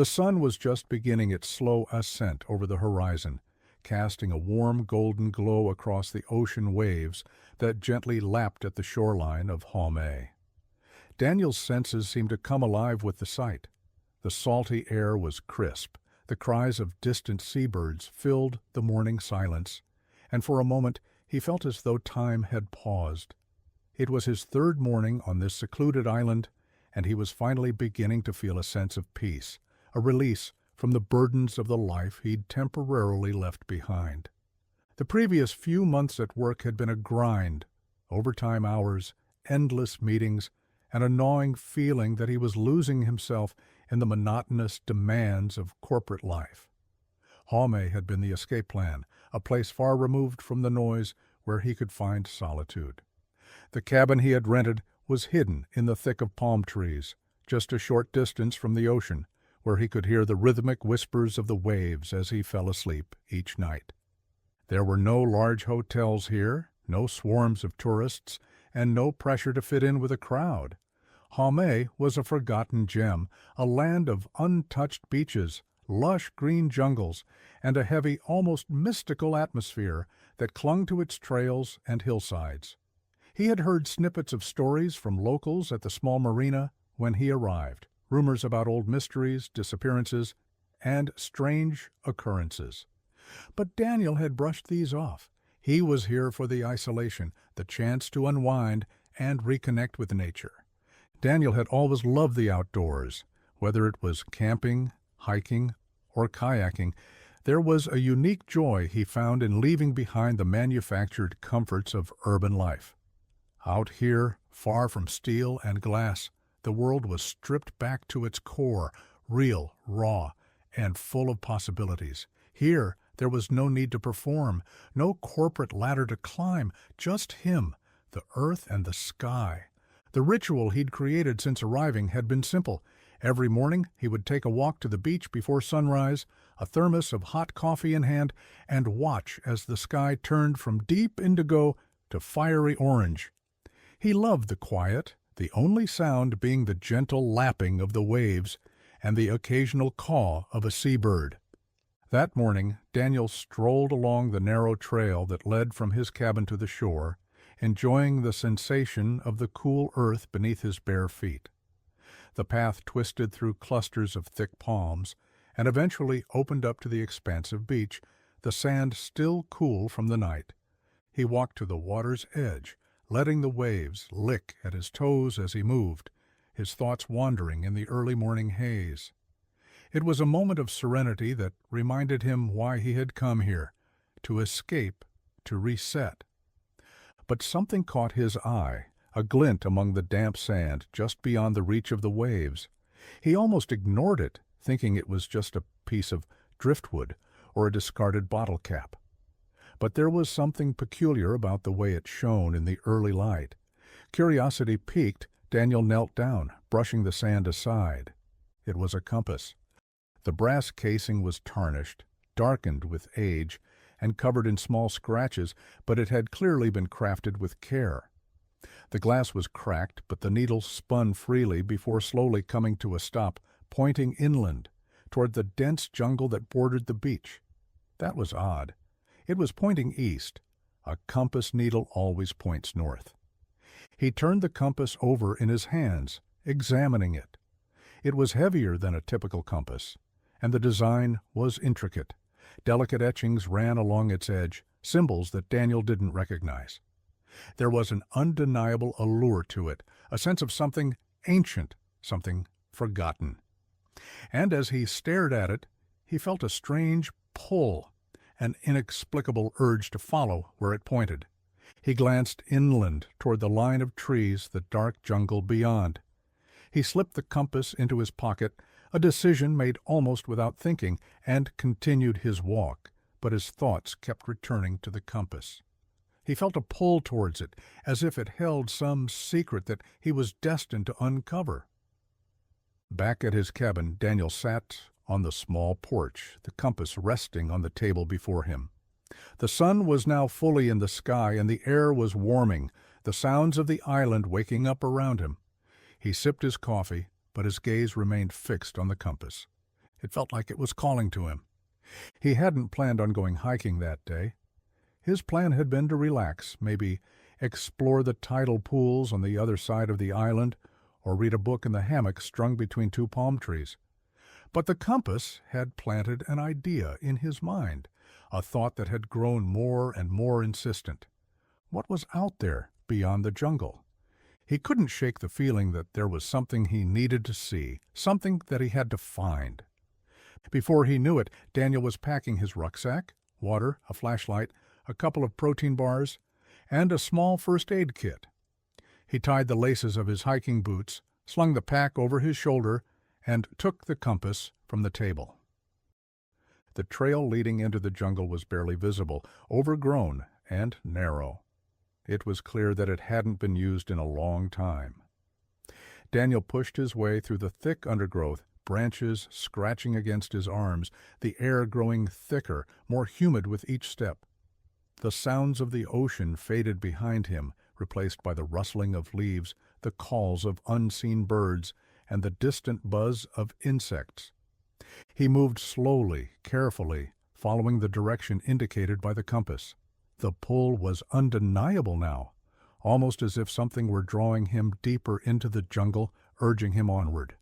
The sun was just beginning its slow ascent over the horizon, casting a warm golden glow across the ocean waves that gently lapped at the shoreline of Haume. Daniel's senses seemed to come alive with the sight. The salty air was crisp, the cries of distant seabirds filled the morning silence, and for a moment he felt as though time had paused. It was his third morning on this secluded island, and he was finally beginning to feel a sense of peace, a release from the burdens of the life he'd temporarily left behind. The previous few months at work had been a grind, overtime hours, endless meetings, and a gnawing feeling that he was losing himself in the monotonous demands of corporate life. Haume had been the escape plan, a place far removed from the noise where he could find solitude. The cabin he had rented was hidden in the thick of palm trees, just a short distance from the ocean, where he could hear the rhythmic whispers of the waves as he fell asleep each night. There were no large hotels here, no swarms of tourists, and no pressure to fit in with a crowd. Haume was a forgotten gem, a land of untouched beaches, lush green jungles, and a heavy, almost mystical atmosphere that clung to its trails and hillsides. He had heard snippets of stories from locals at the small marina when he arrived, rumors about old mysteries, disappearances, and strange occurrences. But Daniel had brushed these off. He was here for the isolation, the chance to unwind and reconnect with nature. Daniel had always loved the outdoors. Whether it was camping, hiking, or kayaking, there was a unique joy he found in leaving behind the manufactured comforts of urban life. Out here, far from steel and glass, the world was stripped back to its core, real, raw, and full of possibilities. Here, there was no need to perform, no corporate ladder to climb, just him, the earth and the sky. The ritual he'd created since arriving had been simple. Every morning he would take a walk to the beach before sunrise, a thermos of hot coffee in hand, and watch as the sky turned from deep indigo to fiery orange. He loved the quiet, the only sound being the gentle lapping of the waves and the occasional caw of a seabird. That morning, Daniel strolled along the narrow trail that led from his cabin to the shore, enjoying the sensation of the cool earth beneath his bare feet. The path twisted through clusters of thick palms and eventually opened up to the expansive beach, the sand still cool from the night. He walked to the water's edge, letting the waves lick at his toes as he moved, his thoughts wandering in the early morning haze. It was a moment of serenity that reminded him why he had come here, to escape, to reset. But something caught his eye, a glint among the damp sand just beyond the reach of the waves. He almost ignored it, thinking it was just a piece of driftwood or a discarded bottle cap. But there was something peculiar about the way it shone in the early light. Curiosity piqued, Daniel knelt down, brushing the sand aside. It was a compass. The brass casing was tarnished, darkened with age, and covered in small scratches, but it had clearly been crafted with care. The glass was cracked, but the needle spun freely before slowly coming to a stop, pointing inland, toward the dense jungle that bordered the beach. That was odd. It was pointing east. A compass needle always points north. He turned the compass over in his hands, examining it. It was heavier than a typical compass, and the design was intricate. Delicate etchings ran along its edge, symbols that Daniel didn't recognize. There was an undeniable allure to it, a sense of something ancient, something forgotten. And as he stared at it, he felt a strange pull, an inexplicable urge to follow where it pointed. He glanced inland toward the line of trees, the dark jungle beyond. He slipped the compass into his pocket, a decision made almost without thinking, and continued his walk, but his thoughts kept returning to the compass. He felt a pull towards it, as if it held some secret that he was destined to uncover. Back at his cabin, Daniel sat on the small porch, the compass resting on the table before him. The sun was now fully in the sky, and the air was warming, the sounds of the island waking up around him. He sipped his coffee, but his gaze remained fixed on the compass. It felt like it was calling to him. He hadn't planned on going hiking that day. His plan had been to relax, maybe explore the tidal pools on the other side of the island, or read a book in the hammock strung between two palm trees. But the compass had planted an idea in his mind, a thought that had grown more and more insistent. What was out there beyond the jungle? He couldn't shake the feeling that there was something he needed to see, something that he had to find. Before he knew it, Daniel was packing his rucksack, water, a flashlight, a couple of protein bars, and a small first aid kit. He tied the laces of his hiking boots, slung the pack over his shoulder, and took the compass from the table. The trail leading into the jungle was barely visible, overgrown and narrow. It was clear that it hadn't been used in a long time. Daniel pushed his way through the thick undergrowth, branches scratching against his arms, the air growing thicker, more humid with each step. The sounds of the ocean faded behind him, replaced by the rustling of leaves, the calls of unseen birds, and the distant buzz of insects. He moved slowly, carefully, following the direction indicated by the compass. The pull was undeniable now, almost as if something were drawing him deeper into the jungle, urging him onward.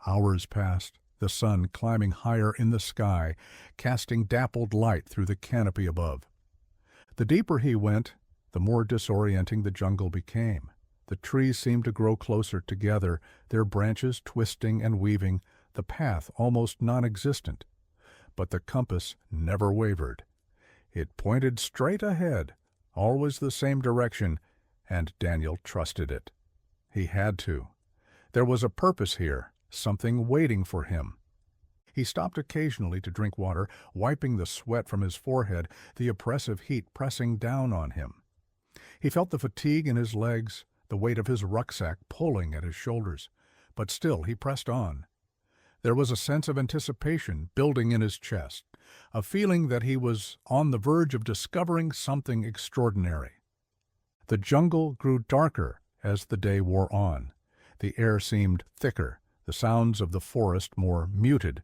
Hours passed, the sun climbing higher in the sky, casting dappled light through the canopy above. The deeper he went, the more disorienting the jungle became. The trees seemed to grow closer together, their branches twisting and weaving, the path almost non-existent. But the compass never wavered. It pointed straight ahead, always the same direction, and Daniel trusted it. He had to. There was a purpose here, something waiting for him. He stopped occasionally to drink water, wiping the sweat from his forehead, the oppressive heat pressing down on him. He felt the fatigue in his legs, the weight of his rucksack pulling at his shoulders, but still he pressed on. There was a sense of anticipation building in his chest, a feeling that he was on the verge of discovering something extraordinary. The jungle grew darker as the day wore on. The air seemed thicker, the sounds of the forest more muted.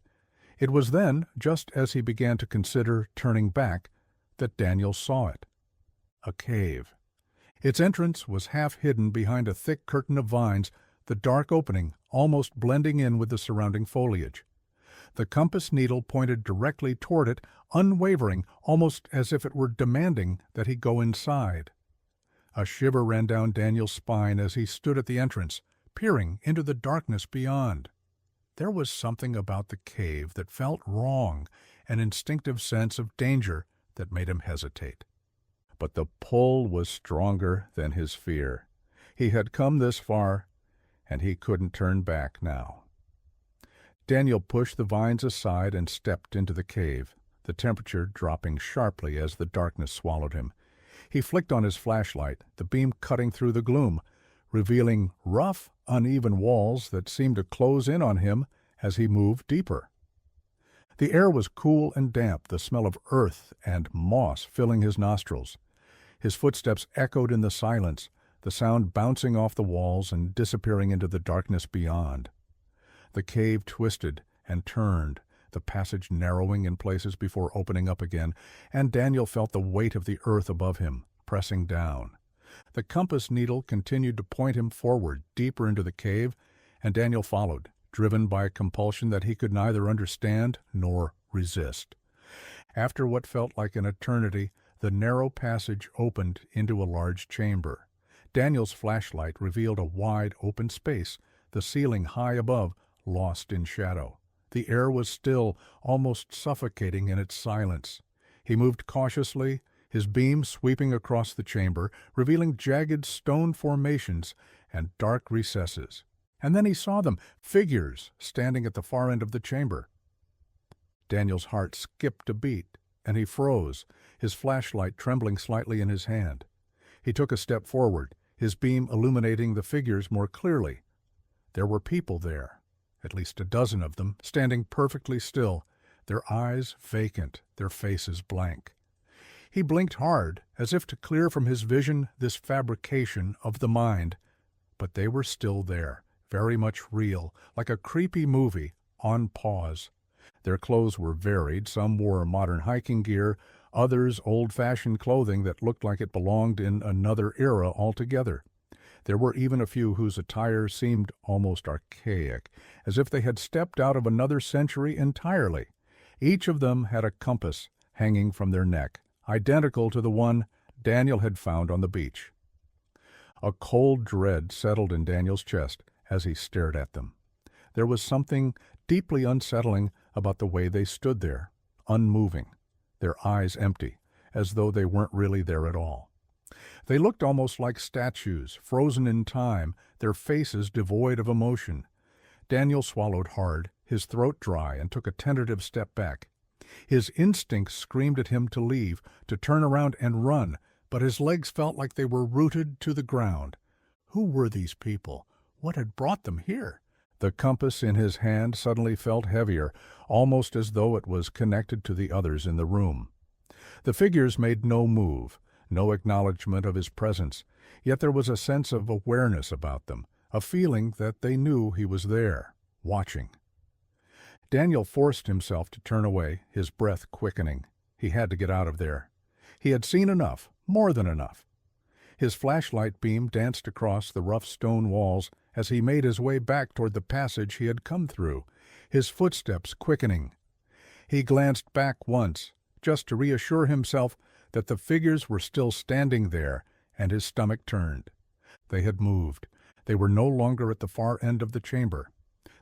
It was then, just as he began to consider turning back, that Daniel saw it. A cave. Its entrance was half hidden behind a thick curtain of vines, the dark opening almost blending in with the surrounding foliage. The compass needle pointed directly toward it, unwavering, almost as if it were demanding that he go inside. A shiver ran down Daniel's spine as he stood at the entrance, peering into the darkness beyond. There was something about the cave that felt wrong, an instinctive sense of danger that made him hesitate. But the pull was stronger than his fear. He had come this far, and he couldn't turn back now. Daniel pushed the vines aside and stepped into the cave, the temperature dropping sharply as the darkness swallowed him. He flicked on his flashlight, the beam cutting through the gloom, revealing rough, uneven walls that seemed to close in on him as he moved deeper. The air was cool and damp, the smell of earth and moss filling his nostrils. His footsteps echoed in the silence, the sound bouncing off the walls and disappearing into the darkness beyond. The cave twisted and turned, the passage narrowing in places before opening up again, and Daniel felt the weight of the earth above him, pressing down. The compass needle continued to point him forward, deeper into the cave, and Daniel followed, driven by a compulsion that he could neither understand nor resist. After what felt like an eternity, the narrow passage opened into a large chamber. Daniel's flashlight revealed a wide open space, the ceiling high above, lost in shadow. The air was still, almost suffocating in its silence. He moved cautiously, his beam sweeping across the chamber, revealing jagged stone formations and dark recesses. And then he saw them, figures standing at the far end of the chamber. Daniel's heart skipped a beat, and he froze, his flashlight trembling slightly in his hand. He took a step forward, his beam illuminating the figures more clearly. There were people there, at least a dozen of them, standing perfectly still, their eyes vacant, their faces blank. He blinked hard, as if to clear from his vision this fabrication of the mind, but they were still there, very much real, like a creepy movie, on pause. Their clothes were varied. Some wore modern hiking gear, others old-fashioned clothing that looked like it belonged in another era altogether. There were even a few whose attire seemed almost archaic, as if they had stepped out of another century entirely. Each of them had a compass hanging from their neck, identical to the one Daniel had found on the beach. A cold dread settled in Daniel's chest as he stared at them. There was something deeply unsettling about the way they stood there, unmoving, their eyes empty, as though they weren't really there at all. They looked almost like statues, frozen in time, their faces devoid of emotion. Daniel swallowed hard, his throat dry, and took a tentative step back. His instincts screamed at him to leave, to turn around and run, but his legs felt like they were rooted to the ground. Who were these people? What had brought them here? The compass in his hand suddenly felt heavier, almost as though it was connected to the others in the room. The figures made no move, no acknowledgement of his presence, yet there was a sense of awareness about them, a feeling that they knew he was there, watching. Daniel forced himself to turn away, his breath quickening. He had to get out of there. He had seen enough, more than enough. His flashlight beam danced across the rough stone walls as he made his way back toward the passage he had come through, his footsteps quickening. He glanced back once, just to reassure himself that the figures were still standing there, and his stomach turned. They had moved. They were no longer at the far end of the chamber.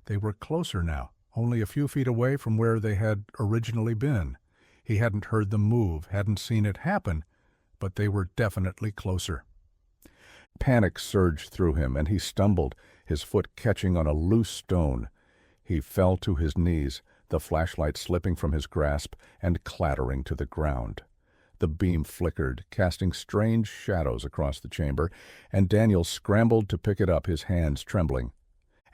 They were closer now, only a few feet away from where they had originally been. He hadn't heard them move, hadn't seen it happen, but they were definitely closer. Panic surged through him, and he stumbled, his foot catching on a loose stone. He fell to his knees, the flashlight slipping from his grasp and clattering to the ground. The beam flickered, casting strange shadows across the chamber, and Daniel scrambled to pick it up, his hands trembling.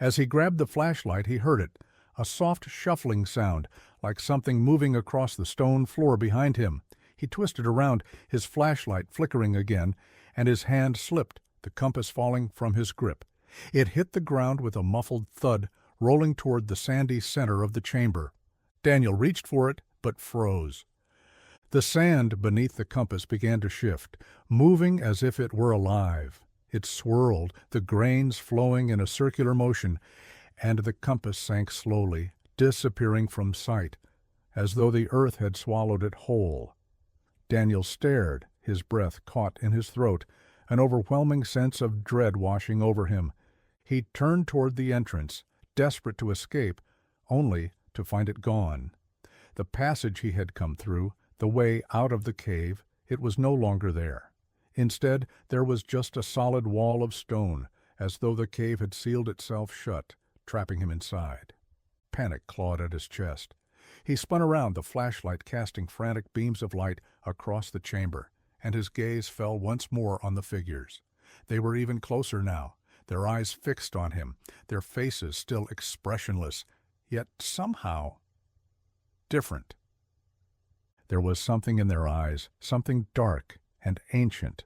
As he grabbed the flashlight, he heard it, a soft shuffling sound, like something moving across the stone floor behind him. He twisted around, his flashlight flickering again, and his hand slipped, the compass falling from his grip. It hit the ground with a muffled thud, rolling toward the sandy center of the chamber. Daniel reached for it, but froze. The sand beneath the compass began to shift, moving as if it were alive. It swirled, the grains flowing in a circular motion, and the compass sank slowly, disappearing from sight, as though the earth had swallowed it whole. Daniel stared, his breath caught in his throat, an overwhelming sense of dread washing over him. He turned toward the entrance, desperate to escape, only to find it gone. The passage he had come through, the way out of the cave, it was no longer there. Instead, there was just a solid wall of stone, as though the cave had sealed itself shut, trapping him inside. Panic clawed at his chest. He spun around, the flashlight casting frantic beams of light across the chamber, and his gaze fell once more on the figures. They were even closer now, their eyes fixed on him, their faces still expressionless, yet somehow different. There was something in their eyes, something dark and ancient.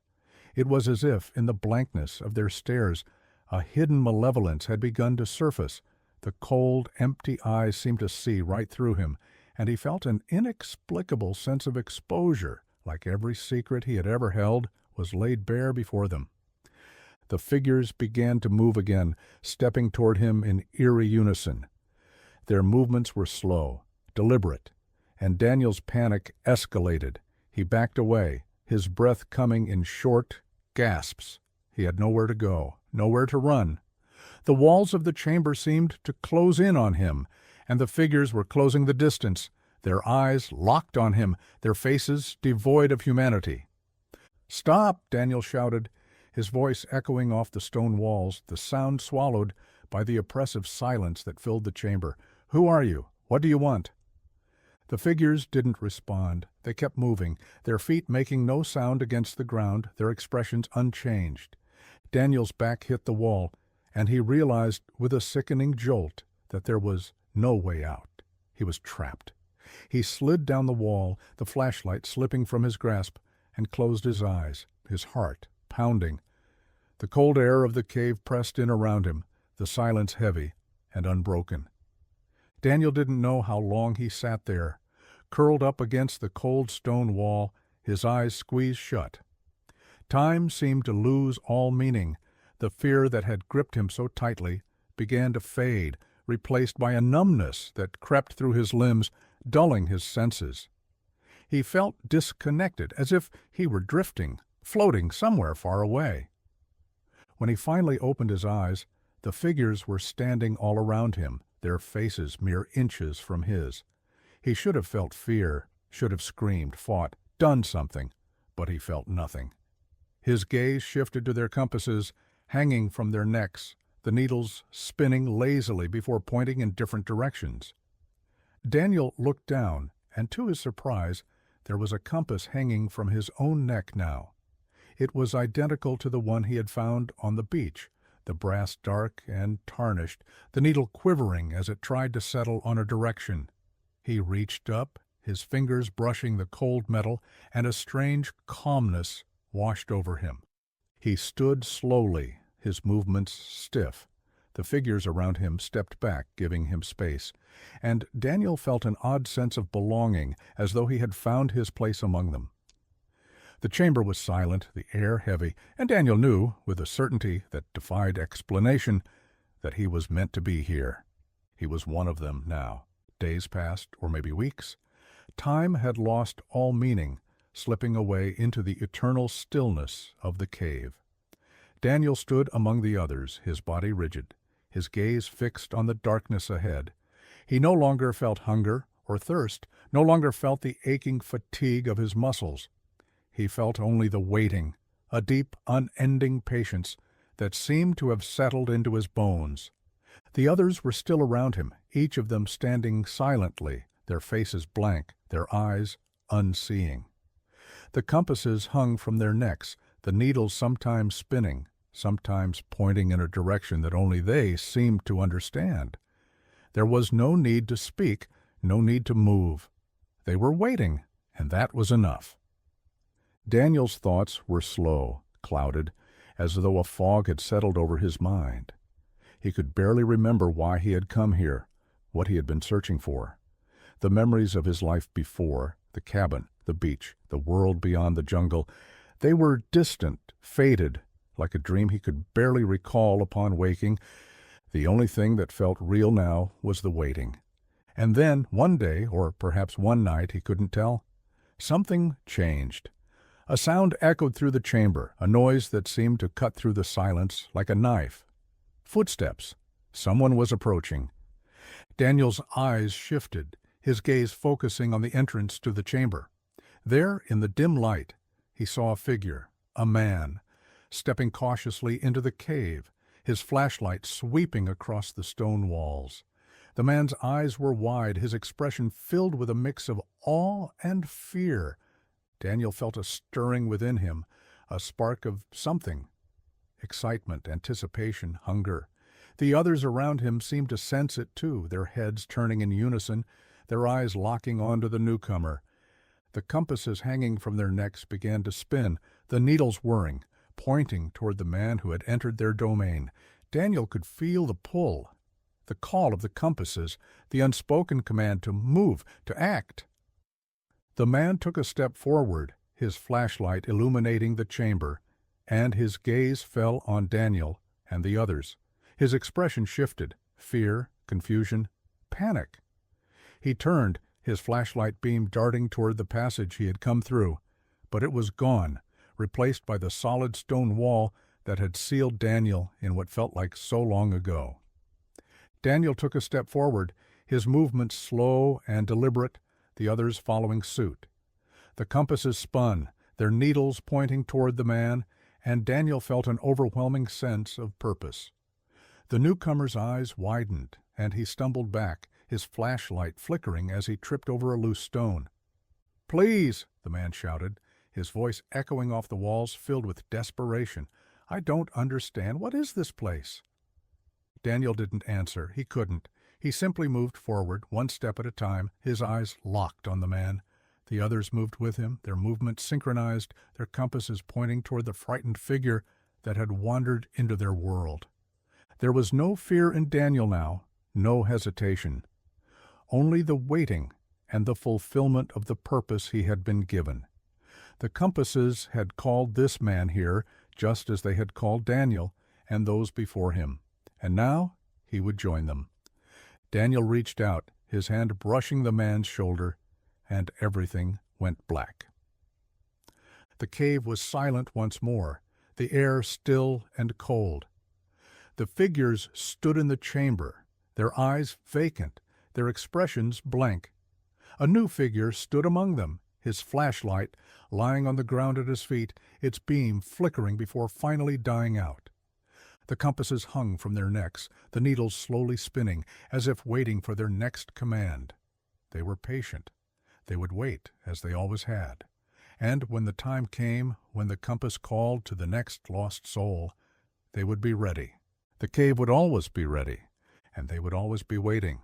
It was as if, in the blankness of their stares, a hidden malevolence had begun to surface. The cold, empty eyes seemed to see right through him, and he felt an inexplicable sense of exposure, like every secret he had ever held was laid bare before them. The figures began to move again, stepping toward him in eerie unison. Their movements were slow, deliberate, and Daniel's panic escalated. He backed away, his breath coming in short gasps. He had nowhere to go, nowhere to run. The walls of the chamber seemed to close in on him, and the figures were closing the distance, their eyes locked on him, their faces devoid of humanity. "Stop!" Daniel shouted, his voice echoing off the stone walls, the sound swallowed by the oppressive silence that filled the chamber. "Who are you? What do you want?" The figures didn't respond. They kept moving, their feet making no sound against the ground, their expressions unchanged. Daniel's back hit the wall, and he realized with a sickening jolt that there was no way out. He was trapped. He slid down the wall, the flashlight slipping from his grasp, and closed his eyes, his heart pounding. The cold air of the cave pressed in around him, the silence heavy and unbroken. Daniel didn't know how long he sat there, curled up against the cold stone wall, his eyes squeezed shut. Time seemed to lose all meaning. The fear that had gripped him so tightly began to fade, replaced by a numbness that crept through his limbs, dulling his senses. He felt disconnected, as if he were drifting, floating somewhere far away. When he finally opened his eyes, the figures were standing all around him, their faces mere inches from his. He should have felt fear, should have screamed, fought, done something, but he felt nothing. His gaze shifted to their compasses, hanging from their necks, the needles spinning lazily before pointing in different directions. Daniel looked down, and to his surprise, there was a compass hanging from his own neck now. It was identical to the one he had found on the beach, the brass dark and tarnished, the needle quivering as it tried to settle on a direction. He reached up, his fingers brushing the cold metal, and a strange calmness washed over him. He stood slowly, his movements stiff. The figures around him stepped back, giving him space, and Daniel felt an odd sense of belonging, as though he had found his place among them. The chamber was silent, the air heavy, and Daniel knew, with a certainty that defied explanation, that he was meant to be here. He was one of them now. Days passed, or maybe weeks. Time had lost all meaning, slipping away into the eternal stillness of the cave. Daniel stood among the others, his body rigid, his gaze fixed on the darkness ahead. He no longer felt hunger or thirst, no longer felt the aching fatigue of his muscles. He felt only the waiting, a deep, unending patience that seemed to have settled into his bones. The others were still around him, each of them standing silently, their faces blank, their eyes unseeing. The compasses hung from their necks, the needles sometimes spinning, sometimes pointing in a direction that only they seemed to understand. There was no need to speak, no need to move. They were waiting, and that was enough. Daniel's thoughts were slow, clouded, as though a fog had settled over his mind. He could barely remember why he had come here, what he had been searching for. The memories of his life before, the cabin, the beach, the world beyond the jungle, they were distant, faded, like a dream he could barely recall upon waking. The only thing that felt real now was the waiting. And then, one day, or perhaps one night, he couldn't tell, something changed. A sound echoed through the chamber, a noise that seemed to cut through the silence like a knife. Footsteps. Someone was approaching. Daniel's eyes shifted, his gaze focusing on the entrance to the chamber. There, in the dim light, he saw a figure, a man, stepping cautiously into the cave, his flashlight sweeping across the stone walls. The man's eyes were wide, his expression filled with a mix of awe and fear. Daniel felt a stirring within him, a spark of something. Excitement, anticipation, hunger. The others around him seemed to sense it too, their heads turning in unison, their eyes locking onto the newcomer. The compasses hanging from their necks began to spin, the needles whirring, pointing toward the man who had entered their domain. Daniel could feel the pull, the call of the compasses, the unspoken command to move, to act. The man took a step forward, his flashlight illuminating the chamber, and his gaze fell on Daniel and the others. His expression shifted, fear, confusion, panic. He turned, his flashlight beam darting toward the passage he had come through, but it was gone, replaced by the solid stone wall that had sealed Daniel in what felt like so long ago. Daniel took a step forward, his movements slow and deliberate, the others following suit. The compasses spun, their needles pointing toward the man, and Daniel felt an overwhelming sense of purpose. The newcomer's eyes widened, and he stumbled back, his flashlight flickering as he tripped over a loose stone. "Please," the man shouted, his voice echoing off the walls, filled with desperation. "I don't understand. What is this place?" Daniel didn't answer. He couldn't. He simply moved forward, one step at a time, his eyes locked on the man. The others moved with him, their movements synchronized, their compasses pointing toward the frightened figure that had wandered into their world. There was no fear in Daniel now, no hesitation. only the waiting and the fulfillment of the purpose he had been given. The compasses had called this man here just as they had called Daniel and those before him, and now he would join them. Daniel reached out, his hand brushing the man's shoulder, and everything went black. The cave was silent once more, the air still and cold. The figures stood in the chamber, their eyes vacant, their expressions blank. A new figure stood among them, his flashlight lying on the ground at his feet, its beam flickering before finally dying out. The compasses hung from their necks, the needles slowly spinning, as if waiting for their next command. They were patient. They would wait, as they always had. And when the time came, when the compass called to the next lost soul, they would be ready. The cave would always be ready, and they would always be waiting.